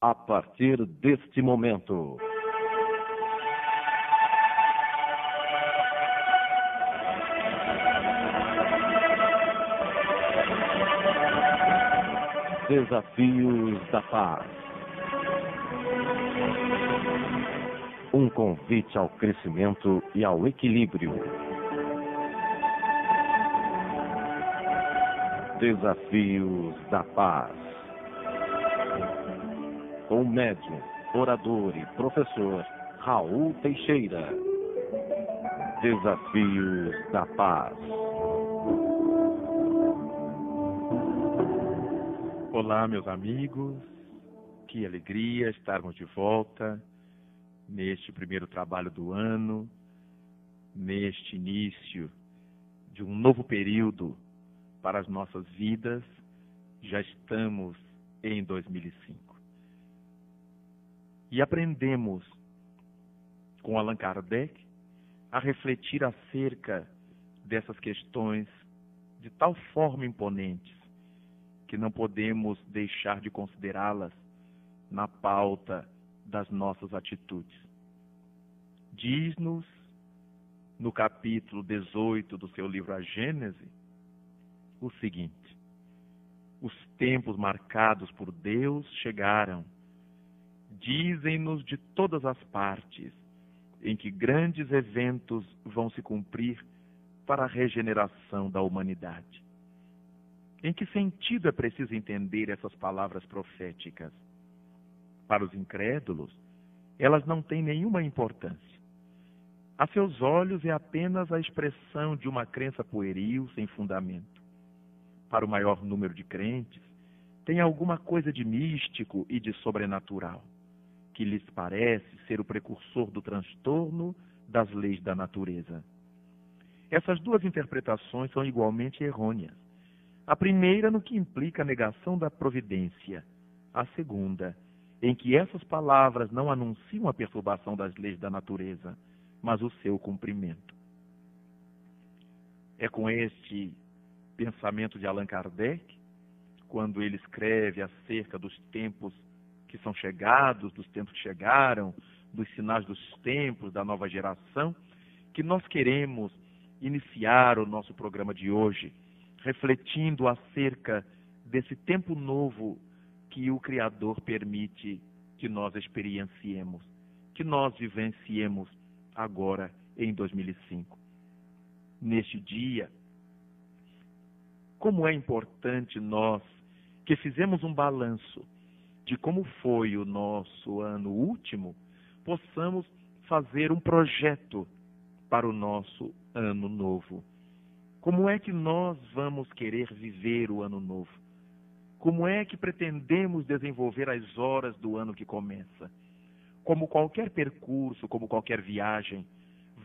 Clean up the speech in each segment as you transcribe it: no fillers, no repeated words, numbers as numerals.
A partir deste momento, Desafios da Paz. Um convite ao crescimento e ao equilíbrio. Desafios da Paz. Com o médium, orador e professor Raul Teixeira. Desafios da Paz. Olá, meus amigos, que alegria estarmos de volta neste primeiro trabalho do ano, neste início de um novo período para as nossas vidas. Já estamos em 2005. E aprendemos com Allan Kardec a refletir acerca dessas questões de tal forma imponentes que não podemos deixar de considerá-las na pauta das nossas atitudes. Diz-nos, no capítulo 18 do seu livro A Gênese, o seguinte: os tempos marcados por Deus chegaram. Dizem-nos de todas as partes em que grandes eventos vão se cumprir para a regeneração da humanidade. Em que sentido é preciso entender essas palavras proféticas? Para os incrédulos, elas não têm nenhuma importância. A seus olhos é apenas a expressão de uma crença pueril, sem fundamento. Para o maior número de crentes, tem alguma coisa de místico e de sobrenatural, que lhes parece ser o precursor do transtorno das leis da natureza. Essas duas interpretações são igualmente errôneas. A primeira no que implica a negação da providência. A segunda, em que essas palavras não anunciam a perturbação das leis da natureza, mas o seu cumprimento. É com este pensamento de Allan Kardec, quando ele escreve acerca dos tempos que são chegados, dos tempos que chegaram, dos sinais dos tempos, da nova geração, que nós queremos iniciar o nosso programa de hoje, refletindo acerca desse tempo novo que o Criador permite que nós experienciemos, que nós vivenciemos agora em 2005. Neste dia, como é importante nós, que fizemos um balanço de como foi o nosso ano último, possamos fazer um projeto para o nosso ano novo. Como é que nós vamos querer viver o ano novo? Como é que pretendemos desenvolver as horas do ano que começa? Como qualquer percurso, como qualquer viagem,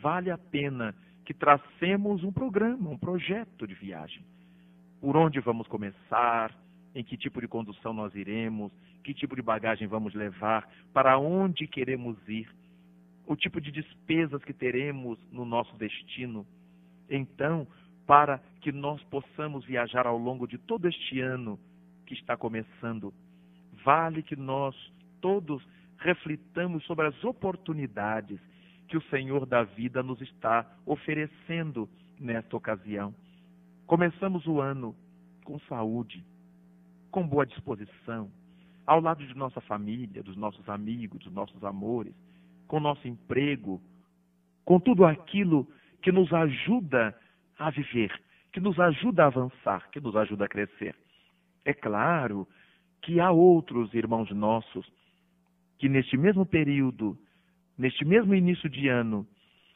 vale a pena que tracemos um programa, um projeto de viagem. Por onde vamos começar? Em que tipo de condução nós iremos? Que tipo de bagagem vamos levar? Para onde queremos ir? O tipo de despesas que teremos no nosso destino? Então, para que nós possamos viajar ao longo de todo este ano que está começando, vale que nós todos reflitamos sobre as oportunidades que o Senhor da vida nos está oferecendo nesta ocasião. Começamos o ano com saúde, com boa disposição, ao lado de nossa família, dos nossos amigos, dos nossos amores, com nosso emprego, com tudo aquilo que nos ajuda a viver, que nos ajuda a avançar, que nos ajuda a crescer. É claro que há outros irmãos nossos que neste mesmo período, neste mesmo início de ano,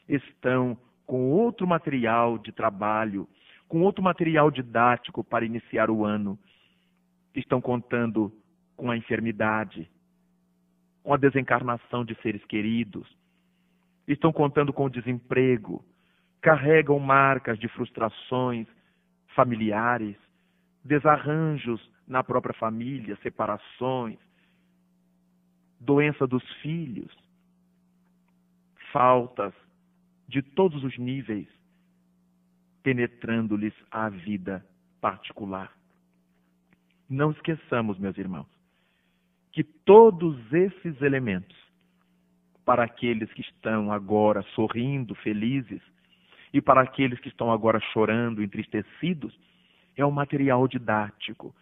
estão com outro material de trabalho, com outro material didático para iniciar o ano. Estão contando com a enfermidade, com a desencarnação de seres queridos, estão contando com o desemprego, carregam marcas de frustrações familiares, desarranjos na própria família, separações, doença dos filhos, faltas de todos os níveis, penetrando-lhes a vida particular. Não esqueçamos, meus irmãos, que todos esses elementos, para aqueles que estão agora sorrindo, felizes, e para aqueles que estão agora chorando, entristecidos, é um material didático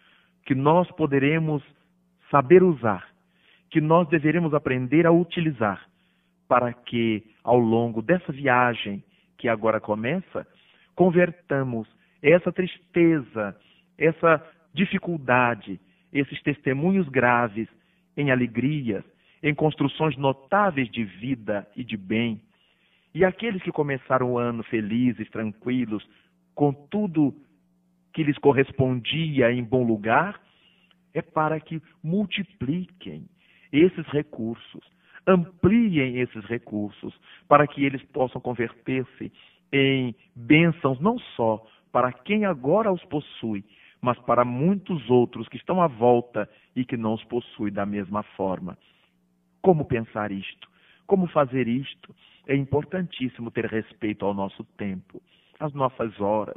que nós poderemos saber usar, que nós deveremos aprender a utilizar, para que, ao longo dessa viagem que agora começa, convertamos essa tristeza, essa dificuldade, esses testemunhos graves em alegrias, em construções notáveis de vida e de bem. E aqueles que começaram o ano felizes, tranquilos, com tudo que lhes correspondia em bom lugar, é para que multipliquem esses recursos, ampliem esses recursos, para que eles possam converter-se em bênçãos não só para quem agora os possui, mas para muitos outros que estão à volta e que não os possuem da mesma forma. Como pensar isto? Como fazer isto? É importantíssimo ter respeito ao nosso tempo, às nossas horas.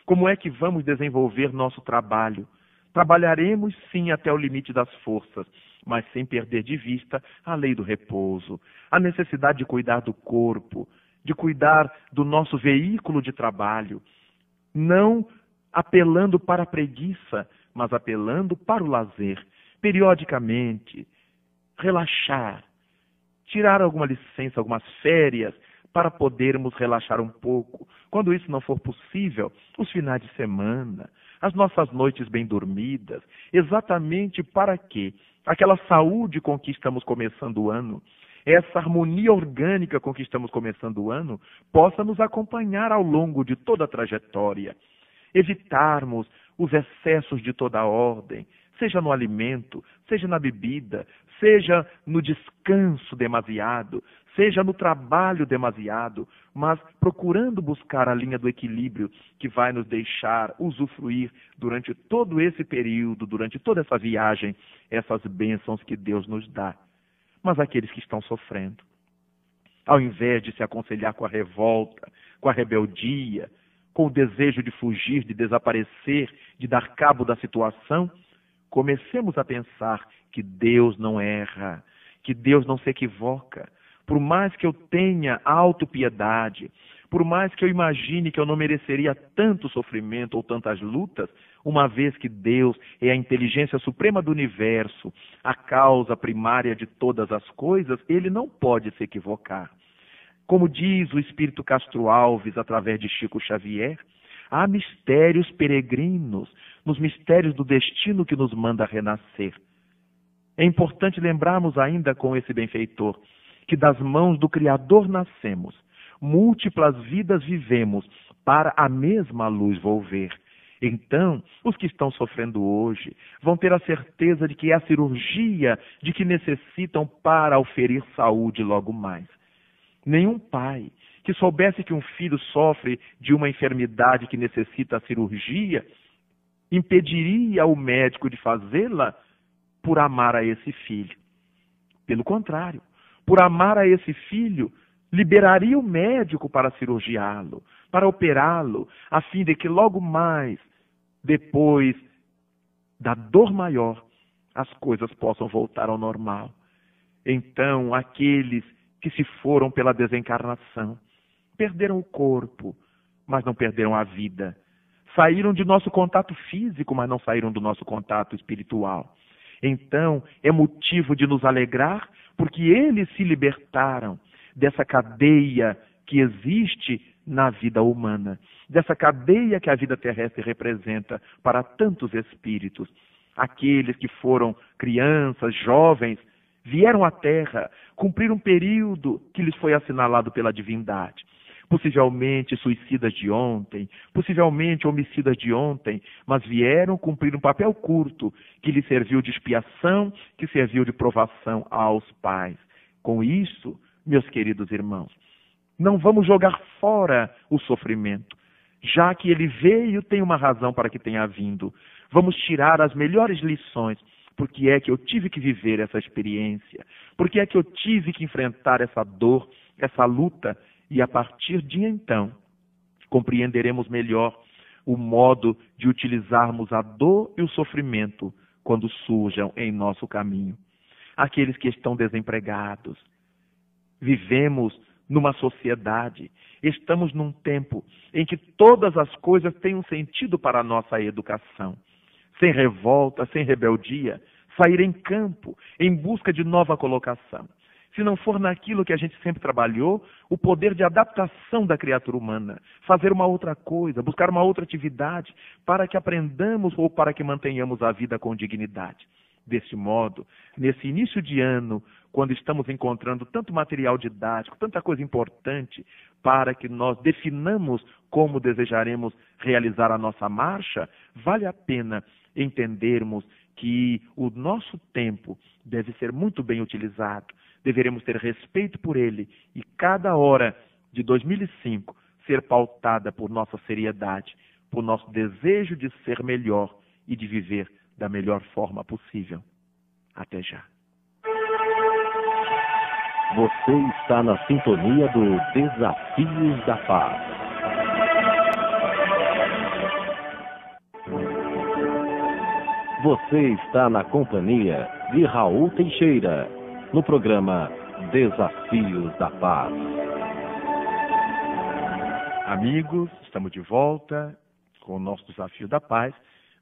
Como é que vamos desenvolver nosso trabalho? Trabalharemos sim até o limite das forças, mas sem perder de vista a lei do repouso, a necessidade de cuidar do corpo, de cuidar do nosso veículo de trabalho, não apelando para a preguiça, mas apelando para o lazer, periodicamente, relaxar, tirar alguma licença, algumas férias, para podermos relaxar um pouco. Quando isso não for possível, os finais de semana, as nossas noites bem dormidas, exatamente para que aquela saúde com que estamos começando o ano, essa harmonia orgânica com que estamos começando o ano, possa nos acompanhar ao longo de toda a trajetória. Evitarmos os excessos de toda a ordem, seja no alimento, seja na bebida, seja no descanso demasiado, seja no trabalho demasiado, mas procurando buscar a linha do equilíbrio que vai nos deixar usufruir durante todo esse período, durante toda essa viagem, essas bênçãos que Deus nos dá. Mas aqueles que estão sofrendo, ao invés de se aconselhar com a revolta, com a rebeldia, com o desejo de fugir, de desaparecer, de dar cabo da situação, comecemos a pensar que Deus não erra, que Deus não se equivoca. Por mais que eu tenha autopiedade, por mais que eu imagine que eu não mereceria tanto sofrimento ou tantas lutas, uma vez que Deus é a inteligência suprema do universo, a causa primária de todas as coisas, Ele não pode se equivocar. Como diz o Espírito Castro Alves, através de Chico Xavier, há mistérios peregrinos, nos mistérios do destino que nos manda renascer. É importante lembrarmos ainda com esse benfeitor, que das mãos do Criador nascemos, múltiplas vidas vivemos, para a mesma luz volver. Então, os que estão sofrendo hoje vão ter a certeza de que é a cirurgia de que necessitam para oferir saúde logo mais. Nenhum pai que soubesse que um filho sofre de uma enfermidade que necessita a cirurgia, impediria o médico de fazê-la por amar a esse filho. Pelo contrário, por amar a esse filho, liberaria o médico para cirurgiá-lo, para operá-lo, a fim de que logo mais, depois da dor maior, as coisas possam voltar ao normal. Então, aqueles que se foram pela desencarnação, perderam o corpo, mas não perderam a vida. Saíram de nosso contato físico, mas não saíram do nosso contato espiritual. Então, é motivo de nos alegrar, porque eles se libertaram dessa cadeia que existe na vida humana, dessa cadeia que a vida terrestre representa para tantos espíritos. Aqueles que foram crianças, jovens, vieram à Terra, cumpriram um período que lhes foi assinalado pela divindade. Possivelmente suicidas de ontem, possivelmente homicidas de ontem, mas vieram cumprir um papel curto que lhes serviu de expiação, que serviu de provação aos pais. Com isso, meus queridos irmãos, não vamos jogar fora o sofrimento. Já que ele veio, tem uma razão para que tenha vindo. Vamos tirar as melhores lições. Por que é que eu tive que viver essa experiência? Por que é que eu tive que enfrentar essa dor, essa luta? E a partir de então, compreenderemos melhor o modo de utilizarmos a dor e o sofrimento quando surjam em nosso caminho. aqueles que estão desempregados. Vivemos numa sociedade, estamos num tempo em que todas as coisas têm um sentido para a nossa educação. Sem revolta, sem rebeldia, sair em campo, em busca de nova colocação. Se não for naquilo que a gente sempre trabalhou, o poder de adaptação da criatura humana, fazer uma outra coisa, buscar uma outra atividade, para que aprendamos ou para que mantenhamos a vida com dignidade. Desse modo, nesse início de ano, quando estamos encontrando tanto material didático, tanta coisa importante, para que nós definamos como desejaremos realizar a nossa marcha, vale a pena entendermos que o nosso tempo deve ser muito bem utilizado, deveremos ter respeito por ele e cada hora de 2005 ser pautada por nossa seriedade, por nosso desejo de ser melhor e de viver da melhor forma possível. Até já. Você está na sintonia do Desafios da Paz. Você está na companhia de Raul Teixeira, no programa Desafios da Paz. Amigos, estamos de volta com o nosso Desafio da Paz,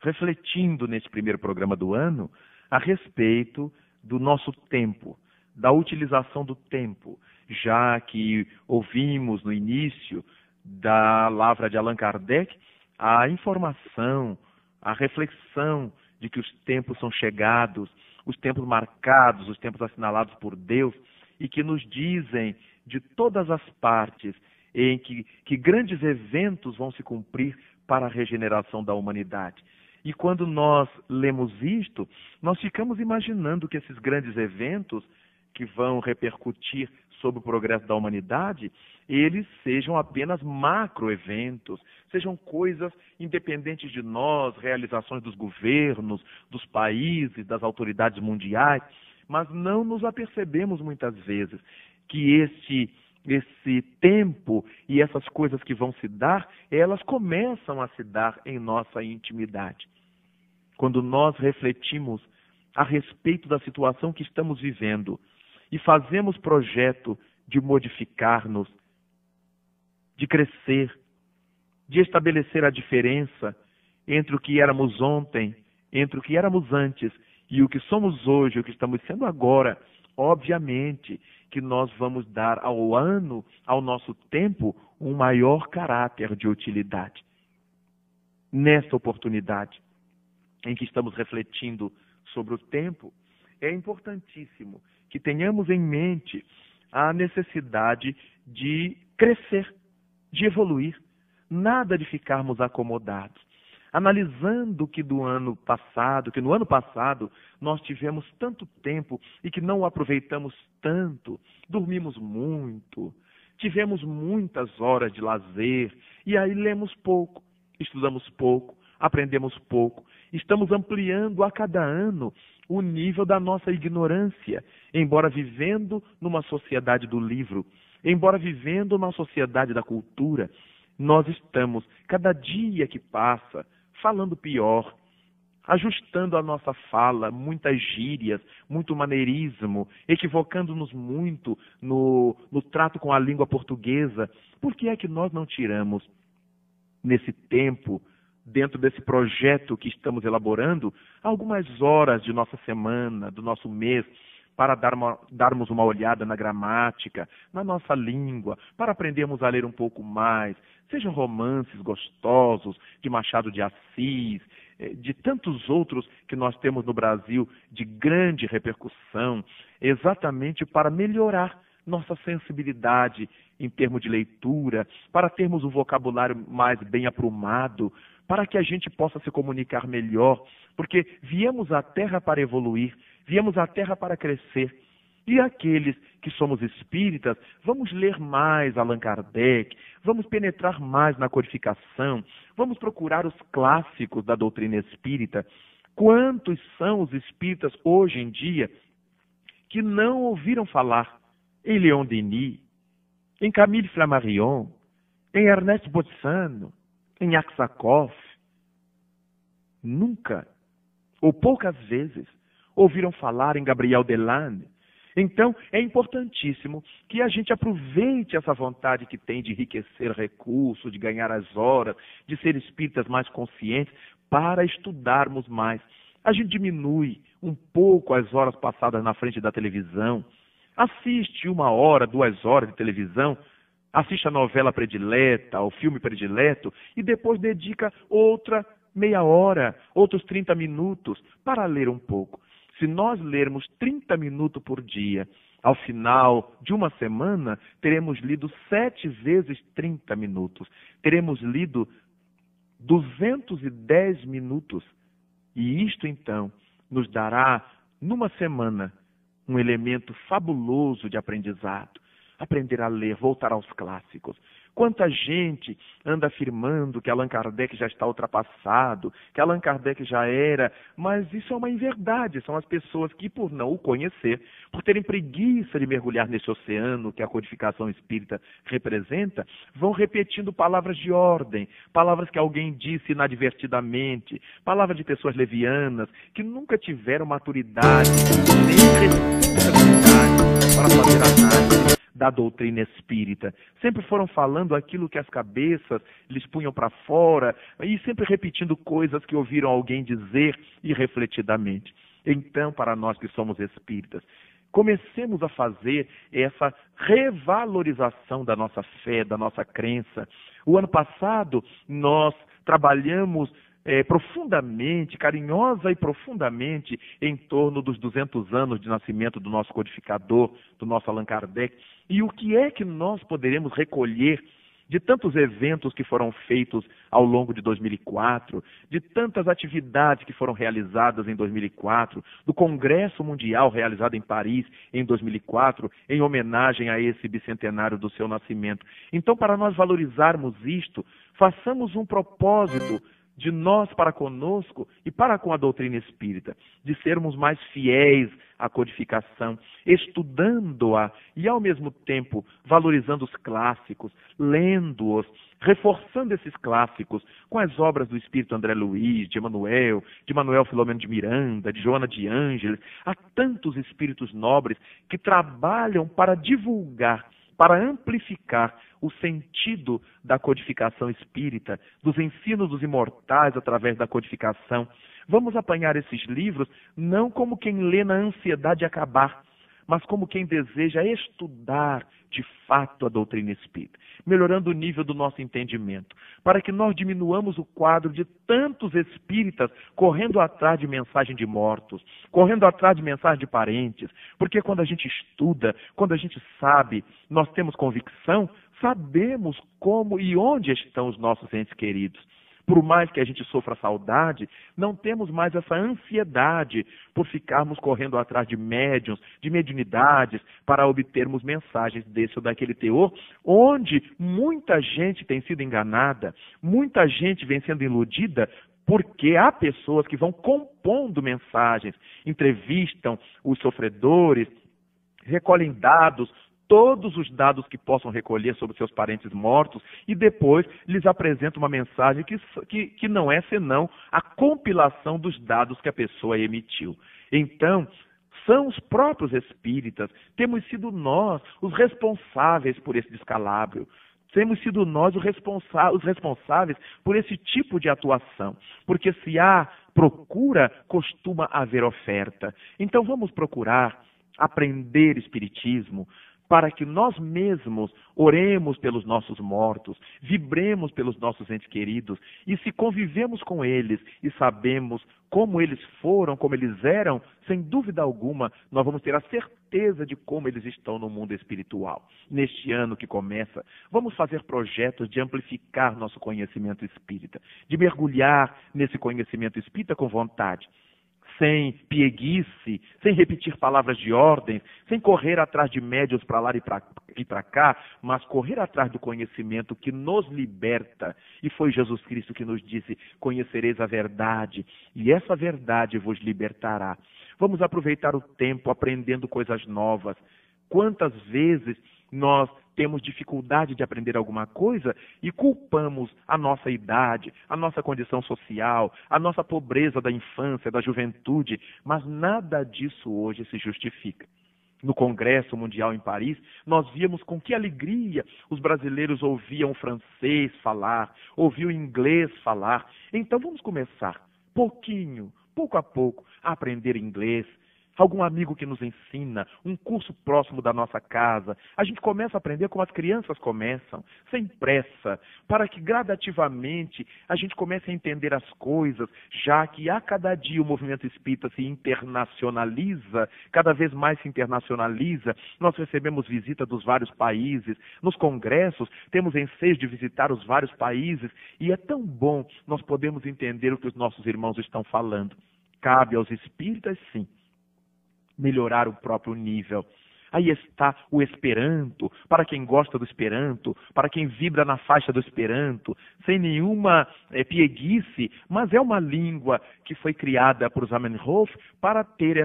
refletindo nesse primeiro programa do ano a respeito do nosso tempo, da utilização do tempo, já que ouvimos no início da Lavra de Allan Kardec a informação, a reflexão de que os tempos são chegados, os tempos marcados, os tempos assinalados por Deus, e que nos dizem de todas as partes em que grandes eventos vão se cumprir para a regeneração da humanidade. E quando nós lemos isto, nós ficamos imaginando que esses grandes eventos que vão repercutir sobre o progresso da humanidade, eles sejam apenas macroeventos, sejam coisas independentes de nós, realizações dos governos, dos países, das autoridades mundiais, mas não nos apercebemos muitas vezes que esse tempo e essas coisas que vão se dar, elas começam a se dar em nossa intimidade. Quando nós refletimos a respeito da situação que estamos vivendo e fazemos projeto de modificar-nos, de crescer, de estabelecer a diferença entre o que éramos ontem, entre o que éramos antes e o que somos hoje, o que estamos sendo agora, obviamente que nós vamos dar ao ano, ao nosso tempo, um maior caráter de utilidade. Nesta oportunidade em que estamos refletindo sobre o tempo, é importantíssimo que tenhamos em mente a necessidade de crescer, de evoluir, nada de ficarmos acomodados. Analisando que no ano passado nós tivemos tanto tempo e que não o aproveitamos tanto, dormimos muito, tivemos muitas horas de lazer e aí lemos pouco, estudamos pouco, aprendemos pouco, estamos ampliando a cada ano o nível da nossa ignorância, embora vivendo numa sociedade do livro, embora vivendo numa sociedade da cultura, nós estamos, cada dia que passa, falando pior, ajustando a nossa fala, muitas gírias, muito maneirismo, equivocando-nos muito no trato com a língua portuguesa. Por que é que nós não tiramos, nesse tempo, dentro desse projeto que estamos elaborando, algumas horas de nossa semana, do nosso mês, para darmos uma olhada na gramática, na nossa língua, para aprendermos a ler um pouco mais, sejam romances gostosos, de Machado de Assis, de tantos outros que nós temos no Brasil de grande repercussão, exatamente para melhorar nossa sensibilidade em termos de leitura, para termos um vocabulário mais bem aprumado, para que a gente possa se comunicar melhor, porque viemos à Terra para evoluir, viemos à Terra para crescer. E aqueles que somos espíritas, vamos ler mais Allan Kardec, vamos penetrar mais na codificação, vamos procurar os clássicos da doutrina espírita. Quantos são os espíritas hoje em dia que não ouviram falar em Leon Denis, em Camille Flammarion, em Ernest Bolzano, em Aksakov? Nunca, ou poucas vezes, ouviram falar em Gabriel Delanne. Então, é importantíssimo que a gente aproveite essa vontade que tem de enriquecer recursos, de ganhar as horas, de ser espíritas mais conscientes, para estudarmos mais. A gente diminui um pouco as horas passadas na frente da televisão, assiste 1 hora, 2 horas de televisão, assiste a novela predileta, o filme predileto, e depois dedica outra meia hora, outros 30 minutos para ler um pouco. Se nós lermos 30 minutos por dia, ao final de uma semana, teremos lido 7 vezes 30 minutos. Teremos lido 210 minutos. E isto, então, nos dará, numa semana, um elemento fabuloso de aprendizado. Aprender a ler, voltar aos clássicos. Quanta gente anda afirmando que Allan Kardec já está ultrapassado, que Allan Kardec já era, mas isso é uma inverdade. São as pessoas que, por não o conhecer, por terem preguiça de mergulhar nesse oceano que a codificação espírita representa, vão repetindo palavras de ordem, palavras que alguém disse inadvertidamente, palavras de pessoas levianas, que nunca tiveram maturidade, nem responsabilidade para fazer análise da doutrina espírita. Sempre foram falando aquilo que as cabeças lhes punham para fora e sempre repetindo coisas que ouviram alguém dizer irrefletidamente. Então, para nós que somos espíritas, comecemos a fazer essa revalorização da nossa fé, da nossa crença. O ano passado, nós trabalhamos profundamente, carinhosa e profundamente, em torno dos 200 anos de nascimento do nosso codificador, do nosso Allan Kardec. E o que é que nós poderemos recolher de tantos eventos que foram feitos ao longo de 2004, de tantas atividades que foram realizadas em 2004, do Congresso Mundial realizado em Paris em 2004, em homenagem a esse bicentenário do seu nascimento. Então, para nós valorizarmos isto, façamos um propósito de nós para conosco e para com a doutrina espírita, de sermos mais fiéis à codificação, estudando-a e, ao mesmo tempo, valorizando os clássicos, lendo-os, reforçando esses clássicos com as obras do espírito André Luiz, de Manuel Filomeno de Miranda, de Joana de Ângeles. Há tantos espíritos nobres que trabalham para divulgar, para amplificar o sentido da codificação espírita, dos ensinos dos imortais através da codificação. Vamos apanhar esses livros não como quem lê na ansiedade de acabar, mas como quem deseja estudar de fato a doutrina espírita, melhorando o nível do nosso entendimento, para que nós diminuamos o quadro de tantos espíritas correndo atrás de mensagem de mortos, correndo atrás de mensagem de parentes, porque quando a gente estuda, quando a gente sabe, nós temos convicção, sabemos como e onde estão os nossos entes queridos. Por mais que a gente sofra saudade, não temos mais essa ansiedade por ficarmos correndo atrás de médiuns, de mediunidades, para obtermos mensagens desse ou daquele teor, onde muita gente tem sido enganada, muita gente vem sendo iludida, porque há pessoas que vão compondo mensagens, entrevistam os sofredores, recolhem dados, todos os dados que possam recolher sobre seus parentes mortos e depois lhes apresenta uma mensagem que não é senão a compilação dos dados que a pessoa emitiu. Então, são os próprios espíritas, temos sido nós os responsáveis por esse descalabro. Temos sido nós os responsáveis por esse tipo de atuação. Porque se há procura, costuma haver oferta. Então vamos procurar aprender espiritismo, para que nós mesmos oremos pelos nossos mortos, vibremos pelos nossos entes queridos, e se convivemos com eles e sabemos como eles foram, como eles eram, sem dúvida alguma, nós vamos ter a certeza de como eles estão no mundo espiritual. Neste ano que começa, vamos fazer projetos de amplificar nosso conhecimento espírita, de mergulhar nesse conhecimento espírita com vontade, sem pieguice, sem repetir palavras de ordem, sem correr atrás de médiuns para lá e para cá, mas correr atrás do conhecimento que nos liberta. E foi Jesus Cristo que nos disse: conhecereis a verdade, e essa verdade vos libertará. Vamos aproveitar o tempo aprendendo coisas novas. Quantas vezes nós temos dificuldade de aprender alguma coisa e culpamos a nossa idade, a nossa condição social, a nossa pobreza da infância, da juventude, mas nada disso hoje se justifica. No Congresso Mundial em Paris, nós víamos com que alegria os brasileiros ouviam o francês falar, ouviam o inglês falar. Então vamos começar, pouco a pouco, a aprender inglês. Algum amigo que nos ensina, um curso próximo da nossa casa. A gente começa a aprender como as crianças começam, sem pressa, para que gradativamente a gente comece a entender as coisas, já que a cada dia o movimento espírita se internacionaliza, cada vez mais se internacionaliza. Nós recebemos visita dos vários países, nos congressos temos ensejo de visitar os vários países, e é tão bom nós podermos entender o que os nossos irmãos estão falando. Cabe aos espíritas, sim, melhorar o próprio nível. Aí está o Esperanto, para quem gosta do Esperanto, para quem vibra na faixa do Esperanto, sem nenhuma pieguice, mas é uma língua que foi criada por Zamenhof para ter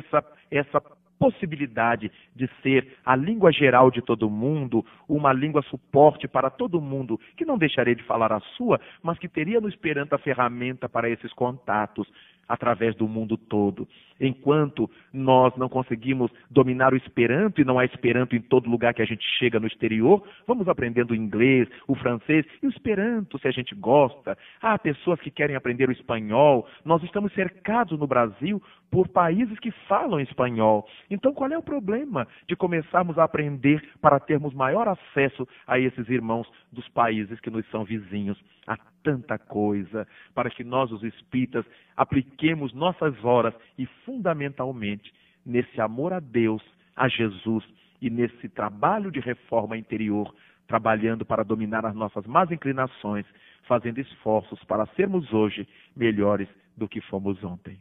essa possibilidade de ser a língua geral de todo mundo, uma língua suporte para todo mundo, que não deixaria de falar a sua, mas que teria no Esperanto a ferramenta para esses contatos através do mundo todo. Enquanto nós não conseguimos dominar o Esperanto, e não há Esperanto em todo lugar que a gente chega no exterior, vamos aprendendo o inglês, o francês e o Esperanto, se a gente gosta. Há pessoas que querem aprender o espanhol. Nós estamos cercados no Brasil por países que falam espanhol. Então, qual é o problema de começarmos a aprender para termos maior acesso a esses irmãos dos países que nos são vizinhos? Há tanta coisa para que nós, os espíritas, apliquemos nossas horas e, fundamentalmente, nesse amor a Deus, a Jesus e nesse trabalho de reforma interior, trabalhando para dominar as nossas más inclinações, fazendo esforços para sermos hoje melhores do que fomos ontem.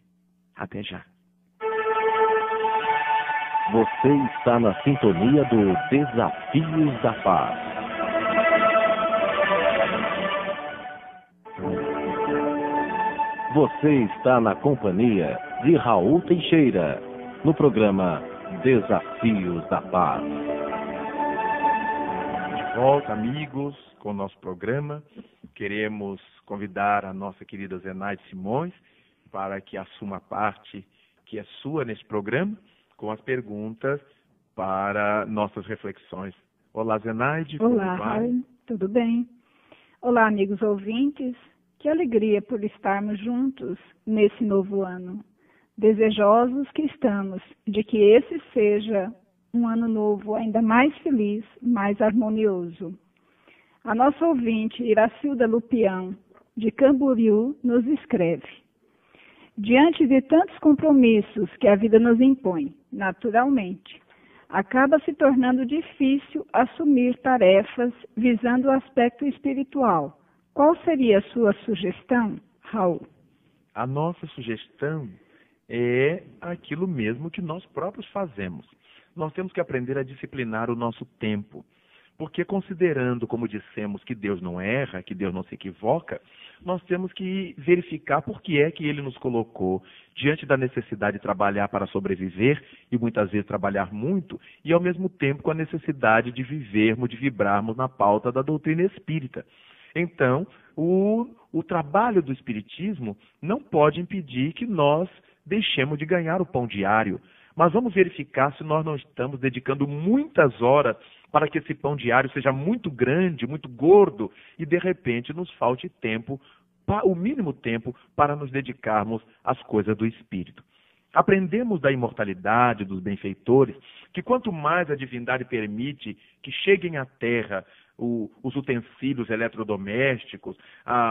Até já. Você está na sintonia do Desafios da Paz. Você está na companhia de Raul Teixeira, no programa Desafios da Paz. De volta, amigos, com o nosso programa. Queremos convidar a nossa querida Zenaide Simões para que assuma a parte que é sua nesse programa, com as perguntas para nossas reflexões. Olá, Zenaide. Olá, Raul. Tudo bem? Olá, amigos ouvintes. Que alegria por estarmos juntos nesse novo ano. Desejosos que estamos de que esse seja um ano novo ainda mais feliz, mais harmonioso. A nossa ouvinte, Iracilda Lupião, de Camboriú, nos escreve: diante de tantos compromissos que a vida nos impõe, naturalmente, acaba se tornando difícil assumir tarefas visando o aspecto espiritual. Qual seria a sua sugestão, Raul? A nossa sugestão é aquilo mesmo que nós próprios fazemos. Nós temos que aprender a disciplinar o nosso tempo. Porque considerando, como dissemos, que Deus não erra, que Deus não se equivoca, nós temos que verificar por que é que Ele nos colocou diante da necessidade de trabalhar para sobreviver, e muitas vezes trabalhar muito, e ao mesmo tempo com a necessidade de vivermos, de vibrarmos na pauta da doutrina espírita. Então, o trabalho do Espiritismo não pode impedir que nós deixemos de ganhar o pão diário. Mas vamos verificar se nós não estamos dedicando muitas horas para que esse pão diário seja muito grande, muito gordo, e de repente nos falte tempo, o mínimo tempo, para nos dedicarmos às coisas do Espírito. Aprendemos da imortalidade dos benfeitores que quanto mais a divindade permite que cheguem à Terra os utensílios eletrodomésticos,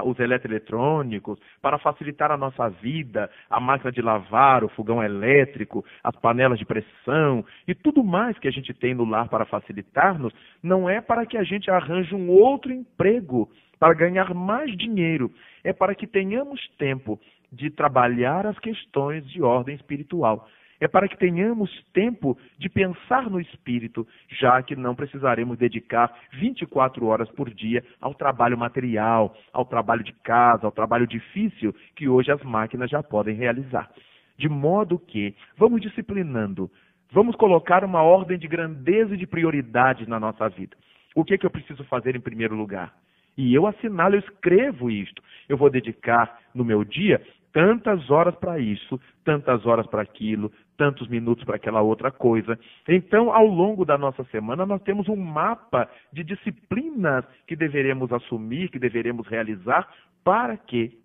os eletroeletrônicos, para facilitar a nossa vida, a máquina de lavar, o fogão elétrico, as panelas de pressão e tudo mais que a gente tem no lar para facilitar-nos, não é para que a gente arranje um outro emprego para ganhar mais dinheiro, é para que tenhamos tempo de trabalhar as questões de ordem espiritual. É para que tenhamos tempo de pensar no espírito, já que não precisaremos dedicar 24 horas por dia ao trabalho material, ao trabalho de casa, ao trabalho difícil que hoje as máquinas já podem realizar. De modo que vamos disciplinando Vamos colocar uma ordem de grandeza e de prioridade na nossa vida. O que eu preciso fazer em primeiro lugar? E eu assinalo, eu escrevo isto. Eu vou dedicar no meu dia tantas horas para isso, tantas horas para aquilo, tantos minutos para aquela outra coisa. Então, ao longo da nossa semana, nós temos um mapa de disciplinas que deveremos assumir, que deveremos realizar, para que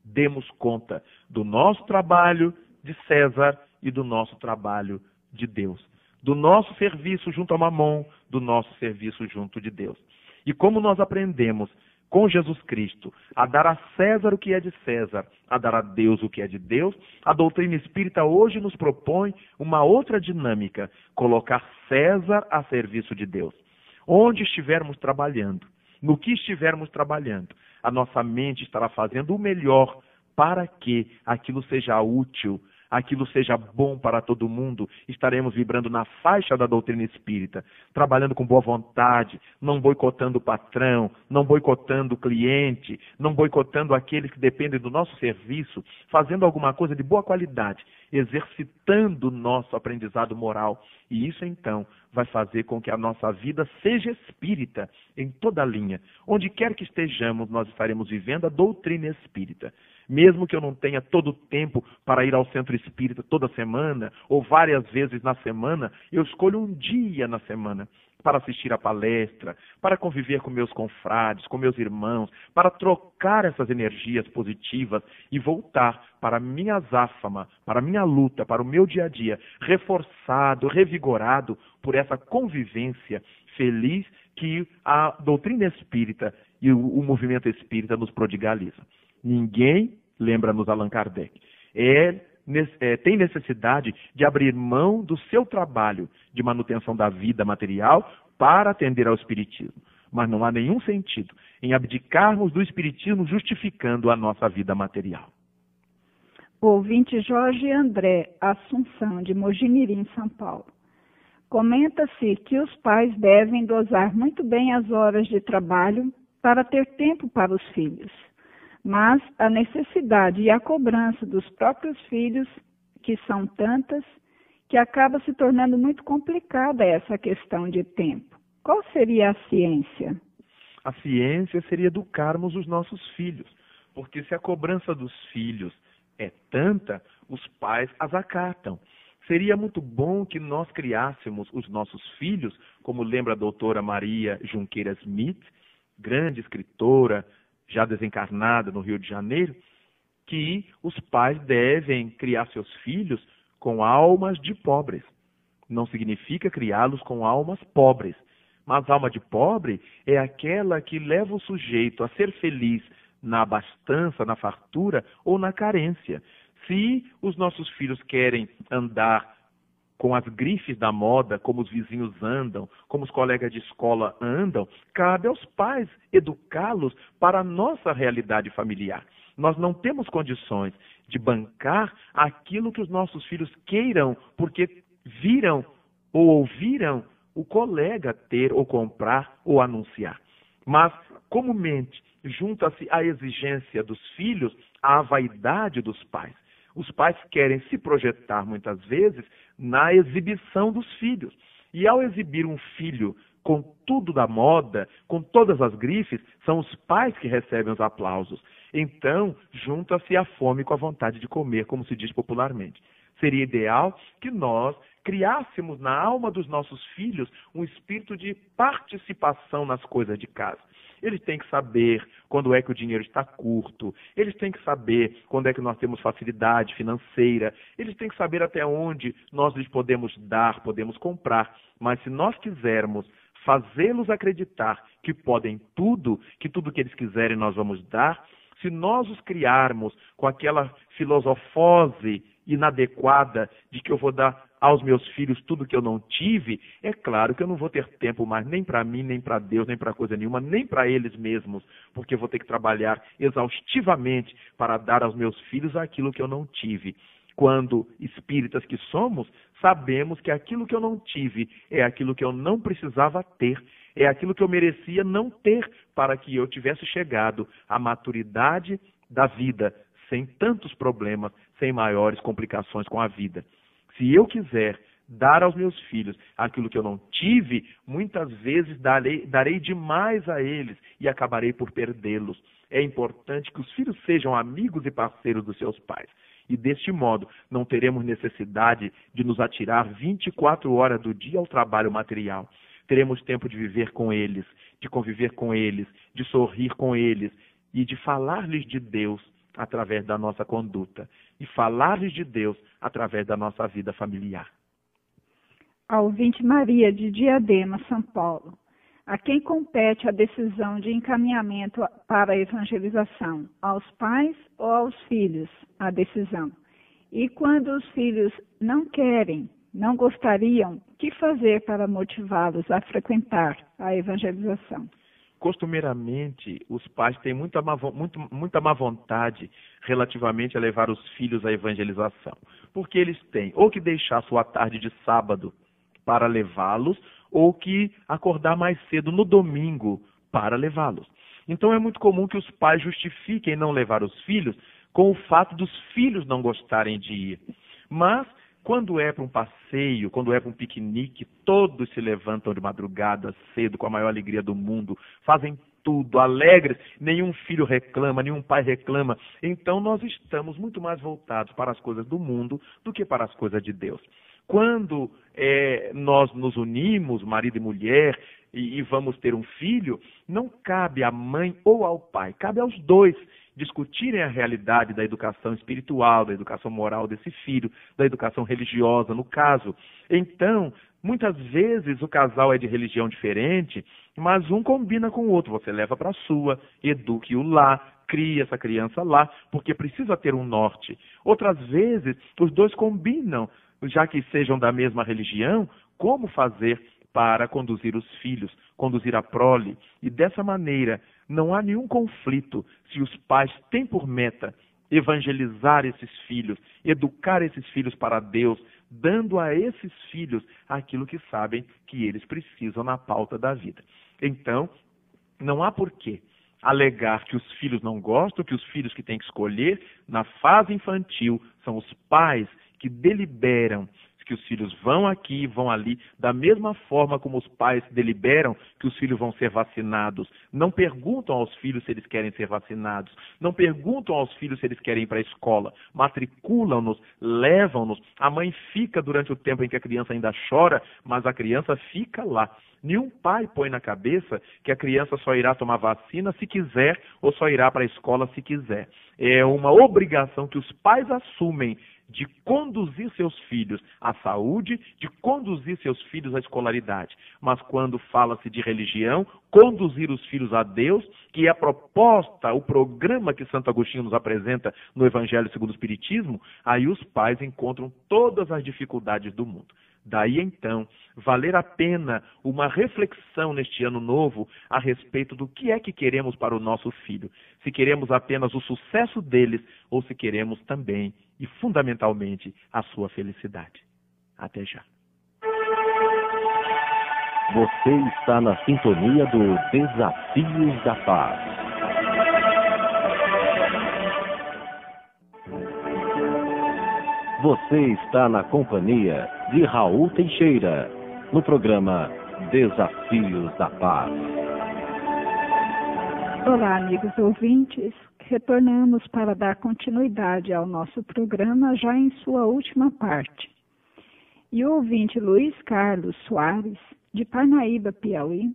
demos conta do nosso trabalho de César e do nosso trabalho de Deus. Do nosso serviço junto a Mamon, do nosso serviço junto de Deus. E como nós aprendemos com Jesus Cristo a dar a César o que é de César, a dar a Deus o que é de Deus, a doutrina espírita hoje nos propõe uma outra dinâmica, colocar César a serviço de Deus. Onde estivermos trabalhando, no que estivermos trabalhando, a nossa mente estará fazendo o melhor para que aquilo seja útil, aquilo seja bom para todo mundo. Estaremos vibrando na faixa da doutrina espírita, trabalhando com boa vontade, não boicotando o patrão, não boicotando o cliente, não boicotando aqueles que dependem do nosso serviço, fazendo alguma coisa de boa qualidade, exercitando o nosso aprendizado moral. E isso, então, vai fazer com que a nossa vida seja espírita em toda a linha. Onde quer que estejamos, nós estaremos vivendo a doutrina espírita. Mesmo que eu não tenha todo o tempo para ir ao centro espírita toda semana, ou várias vezes na semana, eu escolho um dia na semana para assistir a palestra, para conviver com meus confrades, com meus irmãos, para trocar essas energias positivas e voltar para a minha azáfama, para a minha luta, para o meu dia a dia, reforçado, revigorado por essa convivência feliz que a doutrina espírita e o movimento espírita nos prodigaliza. Ninguém, lembra-nos Allan Kardec, tem necessidade de abrir mão do seu trabalho de manutenção da vida material para atender ao espiritismo. Mas não há nenhum sentido em abdicarmos do espiritismo justificando a nossa vida material. O ouvinte Jorge André Assunção, de Mojimirim, São Paulo. Comenta-se que os pais devem dosar muito bem as horas de trabalho para ter tempo para os filhos. Mas a necessidade e a cobrança dos próprios filhos, que são tantas, que acaba se tornando muito complicada essa questão de tempo. Qual seria a ciência? A ciência seria educarmos os nossos filhos, porque se a cobrança dos filhos é tanta, os pais as acatam. Seria muito bom que nós criássemos os nossos filhos, como lembra a doutora Maria Junqueira Smith, grande escritora, já desencarnada no Rio de Janeiro, que os pais devem criar seus filhos com almas de pobres. Não significa criá-los com almas pobres, mas alma de pobre é aquela que leva o sujeito a ser feliz na abastança, na fartura ou na carência. Se os nossos filhos querem andar com as grifes da moda, como os vizinhos andam, como os colegas de escola andam, cabe aos pais educá-los para a nossa realidade familiar. Nós não temos condições de bancar aquilo que os nossos filhos queiram, porque viram ou ouviram o colega ter ou comprar ou anunciar. Mas, comumente, junta-se à exigência dos filhos à vaidade dos pais. Os pais querem se projetar, muitas vezes, na exibição dos filhos. E ao exibir um filho com tudo da moda, com todas as grifes, são os pais que recebem os aplausos. Então, junta-se a fome com a vontade de comer, como se diz popularmente. Seria ideal que nós criássemos na alma dos nossos filhos um espírito de participação nas coisas de casa. Eles têm que saber quando é que o dinheiro está curto, eles têm que saber quando é que nós temos facilidade financeira, eles têm que saber até onde nós lhes podemos dar, podemos comprar. Mas se nós quisermos fazê-los acreditar que podem tudo, que tudo que eles quiserem nós vamos dar, se nós os criarmos com aquela filosofose inadequada de que eu vou dar aos meus filhos tudo que eu não tive, é claro que eu não vou ter tempo mais nem para mim, nem para Deus, nem para coisa nenhuma, nem para eles mesmos, porque eu vou ter que trabalhar exaustivamente para dar aos meus filhos aquilo que eu não tive. Quando espíritas que somos, sabemos que aquilo que eu não tive é aquilo que eu não precisava ter, é aquilo que eu merecia não ter para que eu tivesse chegado à maturidade da vida, sem tantos problemas, sem maiores complicações com a vida. Se eu quiser dar aos meus filhos aquilo que eu não tive, muitas vezes darei demais a eles e acabarei por perdê-los. É importante que os filhos sejam amigos e parceiros dos seus pais. E deste modo, não teremos necessidade de nos atirar 24 horas do dia ao trabalho material. Teremos tempo de viver com eles, de conviver com eles, de sorrir com eles e de falar-lhes de Deus através da nossa conduta e falar-lhes de Deus através da nossa vida familiar. A ouvinte Maria, de Diadema, São Paulo, a quem compete a decisão de encaminhamento para a evangelização? Aos pais ou aos filhos? A decisão. E quando os filhos não querem, não gostariam, o que fazer para motivá-los a frequentar a evangelização? Costumeiramente, os pais têm muita má vontade relativamente a levar os filhos à evangelização, porque eles têm ou que deixar sua tarde de sábado para levá-los, ou que acordar mais cedo no domingo para levá-los. Então é muito comum que os pais justifiquem não levar os filhos com o fato dos filhos não gostarem de ir. Mas, quando é para um passeio, quando é para um piquenique, todos se levantam de madrugada cedo, com a maior alegria do mundo, fazem tudo, alegres, nenhum filho reclama, nenhum pai reclama. Então nós estamos muito mais voltados para as coisas do mundo do que para as coisas de Deus. Quando nós nos unimos, marido e mulher, e vamos ter um filho, não cabe à mãe ou ao pai, cabe aos dois discutirem a realidade da educação espiritual, da educação moral desse filho, da educação religiosa, no caso. Então, muitas vezes o casal é de religião diferente, mas um combina com o outro. Você leva para a sua, eduque-o lá, crie essa criança lá, porque precisa ter um norte. Outras vezes, os dois combinam, já que sejam da mesma religião, como fazer para conduzir os filhos, conduzir a prole. E dessa maneira, não há nenhum conflito se os pais têm por meta evangelizar esses filhos, educar esses filhos para Deus, dando a esses filhos aquilo que sabem que eles precisam na pauta da vida. Então, não há porquê alegar que os filhos não gostam, que os filhos que têm que escolher, na fase infantil, são os pais que deliberam que os filhos vão aqui, vão ali, da mesma forma como os pais deliberam que os filhos vão ser vacinados. Não perguntam aos filhos se eles querem ser vacinados, não perguntam aos filhos se eles querem ir para a escola, matriculam-nos, levam-nos. A mãe fica durante o tempo em que a criança ainda chora, mas a criança fica lá. Nenhum pai põe na cabeça que a criança só irá tomar vacina se quiser ou só irá para a escola se quiser. É uma obrigação que os pais assumem de conduzir seus filhos à saúde, de conduzir seus filhos à escolaridade. Mas quando fala-se de religião, conduzir os filhos a Deus, que é a proposta, o programa que Santo Agostinho nos apresenta no Evangelho segundo o Espiritismo, aí os pais encontram todas as dificuldades do mundo. Daí, então, valer a pena uma reflexão neste ano novo a respeito do que é que queremos para o nosso filho. Se queremos apenas o sucesso deles ou se queremos também e, fundamentalmente, a sua felicidade. Até já. Você está na sintonia do Desafios da Paz. Você está na companhia de Raul Teixeira, no programa Desafios da Paz. Olá, amigos ouvintes. Retornamos para dar continuidade ao nosso programa já em sua última parte. E o ouvinte Luiz Carlos Soares, de Parnaíba, Piauí,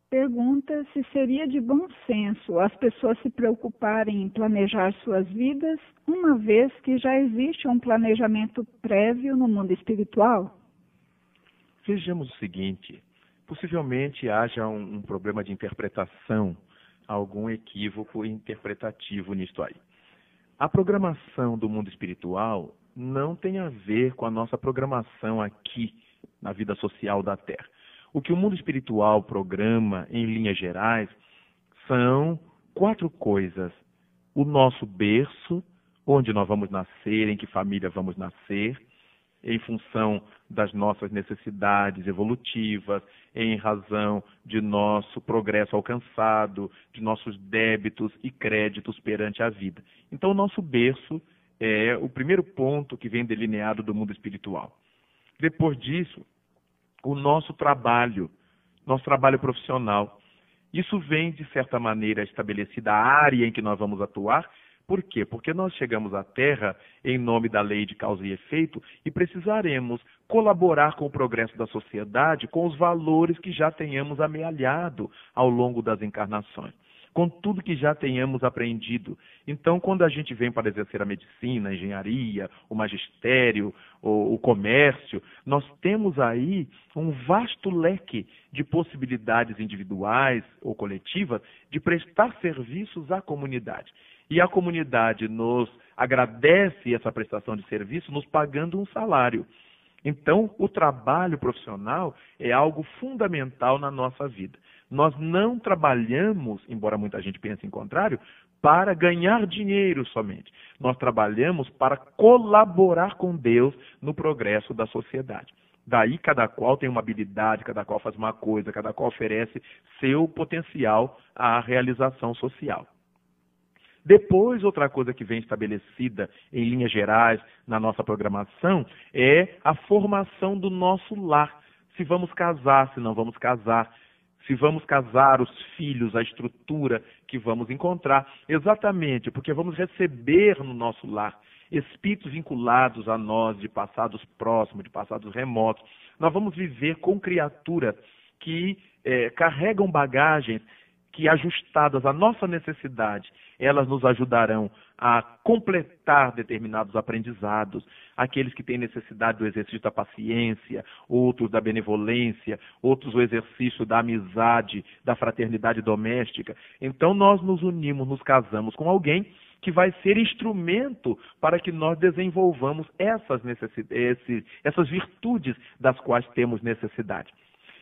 pergunta se seria de bom senso as pessoas se preocuparem em planejar suas vidas, uma vez que já existe um planejamento prévio no mundo espiritual? Vejamos o seguinte, possivelmente haja um problema de interpretação, algum equívoco interpretativo nisto aí. A programação do mundo espiritual não tem a ver com a nossa programação aqui na vida social da Terra. O que o mundo espiritual programa, em linhas gerais, são 4 coisas. O nosso berço, onde nós vamos nascer, em que família vamos nascer, em função das nossas necessidades evolutivas, em razão de nosso progresso alcançado, de nossos débitos e créditos perante a vida. Então, o nosso berço é o primeiro ponto que vem delineado do mundo espiritual. Depois disso, o nosso trabalho profissional. Isso vem, de certa maneira, estabelecida a área em que nós vamos atuar. Por quê? Porque nós chegamos à Terra em nome da lei de causa e efeito e precisaremos colaborar com o progresso da sociedade com os valores que já tenhamos amealhado ao longo das encarnações, com tudo que já tenhamos aprendido. Então, quando a gente vem para exercer a medicina, a engenharia, o magistério, o comércio, nós temos aí um vasto leque de possibilidades individuais ou coletivas de prestar serviços à comunidade. E a comunidade nos agradece essa prestação de serviço nos pagando um salário. Então, o trabalho profissional é algo fundamental na nossa vida. Nós não trabalhamos, embora muita gente pense em contrário, para ganhar dinheiro somente. Nós trabalhamos para colaborar com Deus no progresso da sociedade. Daí cada qual tem uma habilidade, cada qual faz uma coisa, cada qual oferece seu potencial à realização social. Depois, outra coisa que vem estabelecida em linhas gerais na nossa programação é a formação do nosso lar. Se vamos casar, se não vamos casar, se vamos casar, os filhos, a estrutura que vamos encontrar. Exatamente, porque vamos receber no nosso lar espíritos vinculados a nós de passados próximos, de passados remotos. Nós vamos viver com criaturas que carregam bagagens que, ajustadas à nossa necessidade, elas nos ajudarão a completar determinados aprendizados, aqueles que têm necessidade do exercício da paciência, outros da benevolência, outros o exercício da amizade, da fraternidade doméstica. Então nós nos unimos, nos casamos com alguém que vai ser instrumento para que nós desenvolvamos essas virtudes das quais temos necessidade.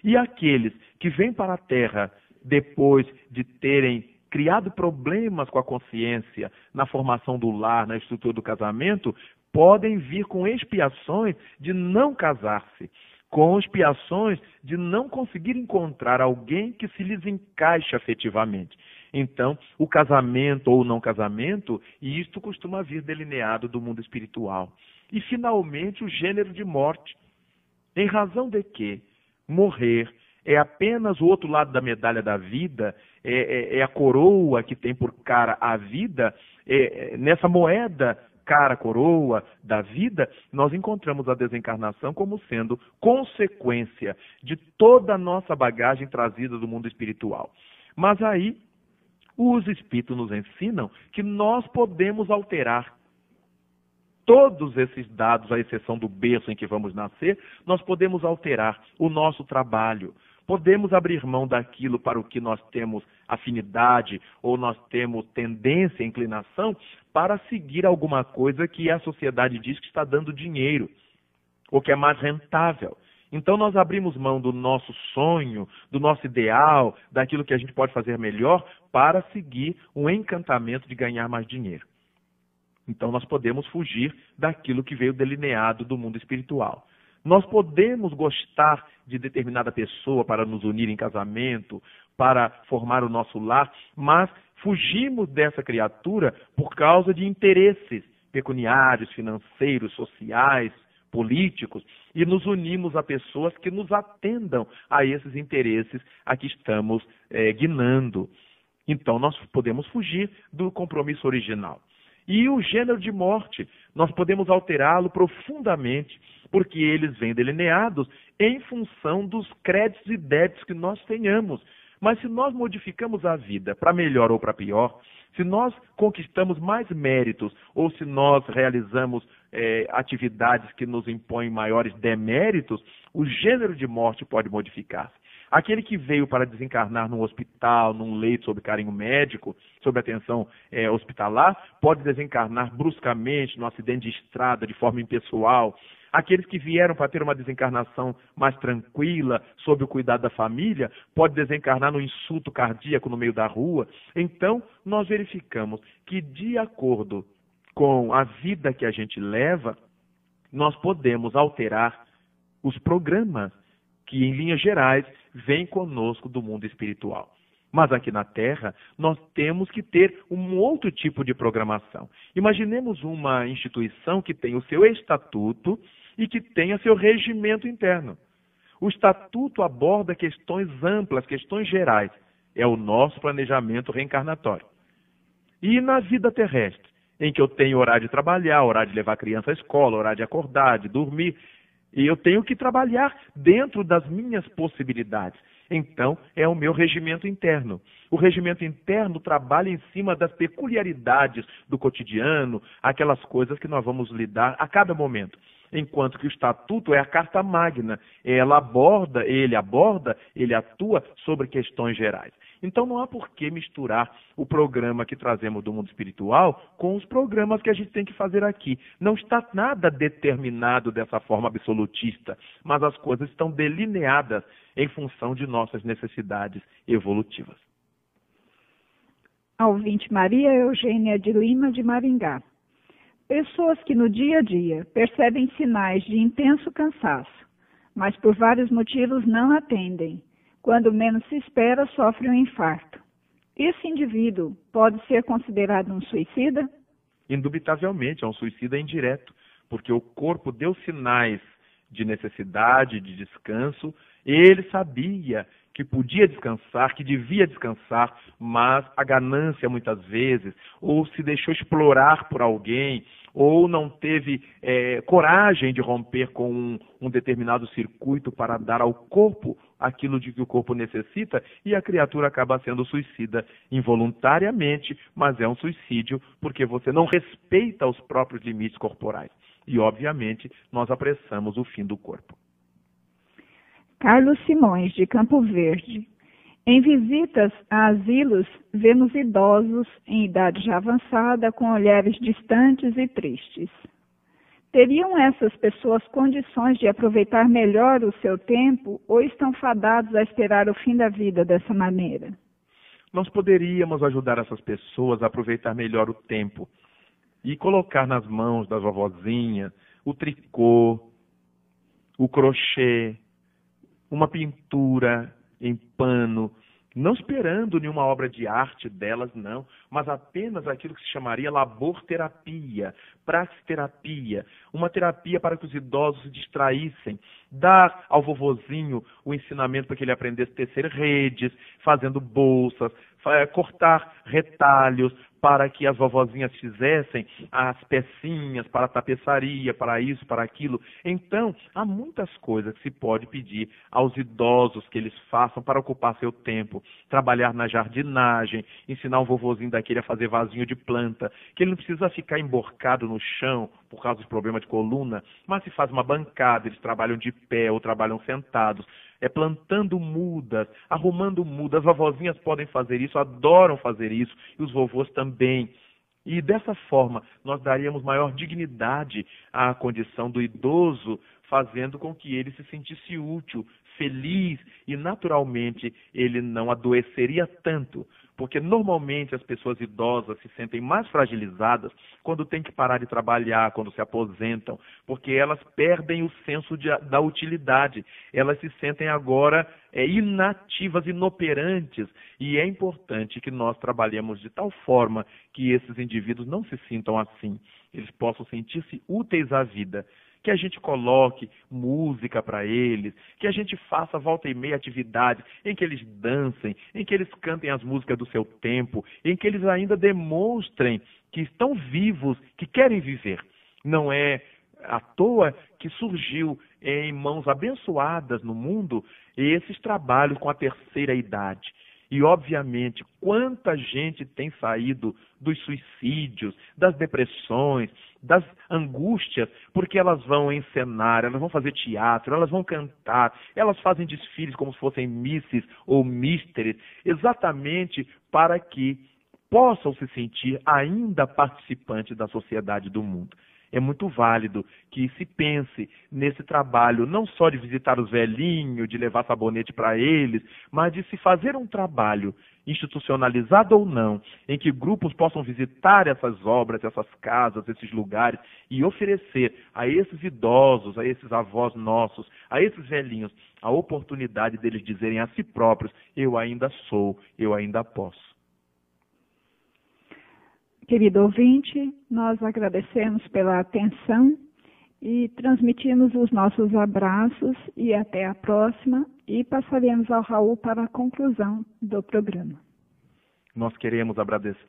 E aqueles que vêm para a Terra depois de terem criado problemas com a consciência na formação do lar, na estrutura do casamento, podem vir com expiações de não casar-se, com expiações de não conseguir encontrar alguém que se lhes encaixe afetivamente. Então, o casamento ou o não casamento, e isto costuma vir delineado do mundo espiritual. E, finalmente, o gênero de morte. Em razão de que morrer é apenas o outro lado da medalha da vida, é a coroa que tem por cara a vida, nessa moeda cara coroa da vida, nós encontramos a desencarnação como sendo consequência de toda a nossa bagagem trazida do mundo espiritual. Mas aí, os espíritos nos ensinam que nós podemos alterar todos esses dados, à exceção do berço em que vamos nascer, nós podemos alterar o nosso trabalho. Podemos abrir mão daquilo para o que nós temos afinidade ou nós temos tendência, inclinação, para seguir alguma coisa que a sociedade diz que está dando dinheiro, ou que é mais rentável. Então nós abrimos mão do nosso sonho, do nosso ideal, daquilo que a gente pode fazer melhor, para seguir um encantamento de ganhar mais dinheiro. Então nós podemos fugir daquilo que veio delineado do mundo espiritual. Nós podemos gostar de determinada pessoa para nos unir em casamento, para formar o nosso lar, mas fugimos dessa criatura por causa de interesses pecuniários, financeiros, sociais, políticos, e nos unimos a pessoas que nos atendam a esses interesses a que estamos guinando. Então nós podemos fugir do compromisso original. E o gênero de morte, nós podemos alterá-lo profundamente, porque eles vêm delineados em função dos créditos e débitos que nós tenhamos. Mas se nós modificamos a vida para melhor ou para pior, se nós conquistamos mais méritos ou se nós realizamos atividades que nos impõem maiores deméritos, o gênero de morte pode modificar-se. Aquele que veio para desencarnar num hospital, num leito sob carinho médico, sob atenção hospitalar, pode desencarnar bruscamente num acidente de estrada, de forma impessoal. Aqueles que vieram para ter uma desencarnação mais tranquila, sob o cuidado da família, pode desencarnar num insulto cardíaco no meio da rua. Então, nós verificamos que, de acordo com a vida que a gente leva, nós podemos alterar os programas que, em linhas gerais, vêm conosco do mundo espiritual. Mas aqui na Terra, nós temos que ter um outro tipo de programação. Imaginemos uma instituição que tem o seu estatuto e que tenha seu regimento interno. O estatuto aborda questões amplas, questões gerais. É o nosso planejamento reencarnatório. E na vida terrestre, em que eu tenho horário de trabalhar, horário de levar a criança à escola, horário de acordar, de dormir, e eu tenho que trabalhar dentro das minhas possibilidades. Então, é o meu regimento interno. O regimento interno trabalha em cima das peculiaridades do cotidiano, aquelas coisas que nós vamos lidar a cada momento. Enquanto que o estatuto é a carta magna, ele atua sobre questões gerais. Então não há por que misturar o programa que trazemos do mundo espiritual com os programas que a gente tem que fazer aqui. Não está nada determinado dessa forma absolutista, mas as coisas estão delineadas em função de nossas necessidades evolutivas. A ouvinte Maria Eugênia de Lima, de Maringá. Pessoas que no dia a dia percebem sinais de intenso cansaço, mas por vários motivos não atendem. Quando menos se espera, sofre um infarto. Esse indivíduo pode ser considerado um suicida? Indubitavelmente, é um suicida indireto, porque o corpo deu sinais de necessidade, de descanso. Ele sabia que podia descansar, que devia descansar, mas a ganância muitas vezes, ou se deixou explorar por alguém, ou não teve coragem de romper com um determinado circuito para dar ao corpo aquilo de que o corpo necessita, e a criatura acaba sendo suicida involuntariamente, mas é um suicídio porque você não respeita os próprios limites corporais. E, obviamente, nós apressamos o fim do corpo. Carlos Simões, de Campo Verde. Em visitas a asilos, vemos idosos em idade já avançada com olhares distantes e tristes. Teriam essas pessoas condições de aproveitar melhor o seu tempo ou estão fadados a esperar o fim da vida dessa maneira? Nós poderíamos ajudar essas pessoas a aproveitar melhor o tempo e colocar nas mãos das vovozinhas o tricô, o crochê, uma pintura em pano, não esperando nenhuma obra de arte delas, não, mas apenas aquilo que se chamaria labor-terapia, praxiterapia, uma terapia para que os idosos se distraíssem, dar ao vovozinho o ensinamento para que ele aprendesse a tecer redes, fazendo bolsas, cortar retalhos, para que as vovozinhas fizessem as pecinhas para a tapeçaria, para isso, para aquilo. Então, há muitas coisas que se pode pedir aos idosos que eles façam para ocupar seu tempo. Trabalhar na jardinagem, ensinar um vovozinho daquele a fazer vasinho de planta, que ele não precisa ficar emborcado no chão por causa dos problemas de coluna, mas se faz uma bancada, eles trabalham de pé ou trabalham sentados, plantando mudas, arrumando mudas. As vovozinhas podem fazer isso, adoram fazer isso, e os vovôs também. E dessa forma, nós daríamos maior dignidade à condição do idoso, fazendo com que ele se sentisse útil, feliz, e naturalmente ele não adoeceria tanto, porque normalmente as pessoas idosas se sentem mais fragilizadas quando têm que parar de trabalhar, quando se aposentam, porque elas perdem o senso da utilidade, elas se sentem agora inativas, inoperantes, e é importante que nós trabalhemos de tal forma que esses indivíduos não se sintam assim, eles possam sentir-se úteis à vida, que a gente coloque música para eles, que a gente faça volta e meia atividades em que eles dancem, em que eles cantem as músicas do seu tempo, em que eles ainda demonstrem que estão vivos, que querem viver. Não é à toa que surgiu em mãos abençoadas no mundo esses trabalhos com a terceira idade. E, obviamente, quanta gente tem saído dos suicídios, das depressões, das angústias, porque elas vão encenar, elas vão fazer teatro, elas vão cantar, elas fazem desfiles como se fossem misses ou místeres, exatamente para que possam se sentir ainda participantes da sociedade do mundo. é muito válido que se pense nesse trabalho, não só de visitar os velhinhos, de levar sabonete para eles, mas de se fazer um trabalho, institucionalizado ou não, em que grupos possam visitar essas obras, essas casas, esses lugares e oferecer a esses idosos, a esses avós nossos, a esses velhinhos, a oportunidade deles dizerem a si próprios: eu ainda sou, eu ainda posso. Querido ouvinte, nós agradecemos pela atenção e transmitimos os nossos abraços e até a próxima, e passaremos ao Raul para a conclusão do programa. Nós queremos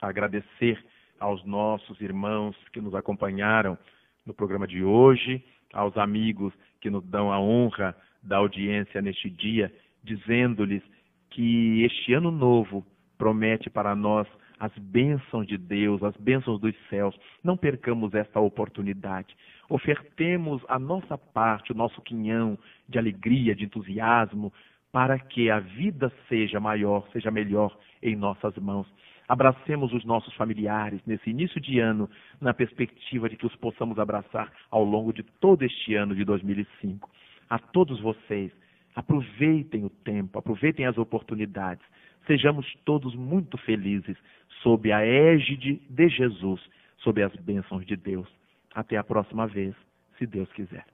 agradecer aos nossos irmãos que nos acompanharam no programa de hoje, aos amigos que nos dão a honra da audiência neste dia, dizendo-lhes que este ano novo promete para nós as bênçãos de Deus, as bênçãos dos céus. Não percamos esta oportunidade. Ofertemos a nossa parte, o nosso quinhão de alegria, de entusiasmo, para que a vida seja maior, seja melhor em nossas mãos. Abracemos os nossos familiares nesse início de ano, na perspectiva de que os possamos abraçar ao longo de todo este ano de 2005. A todos vocês, aproveitem o tempo, aproveitem as oportunidades. Sejamos todos muito felizes sob a égide de Jesus, sob as bênçãos de Deus. Até a próxima vez, se Deus quiser.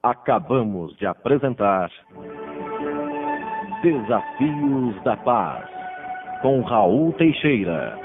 Acabamos de apresentar Desafios da Paz, com Raul Teixeira.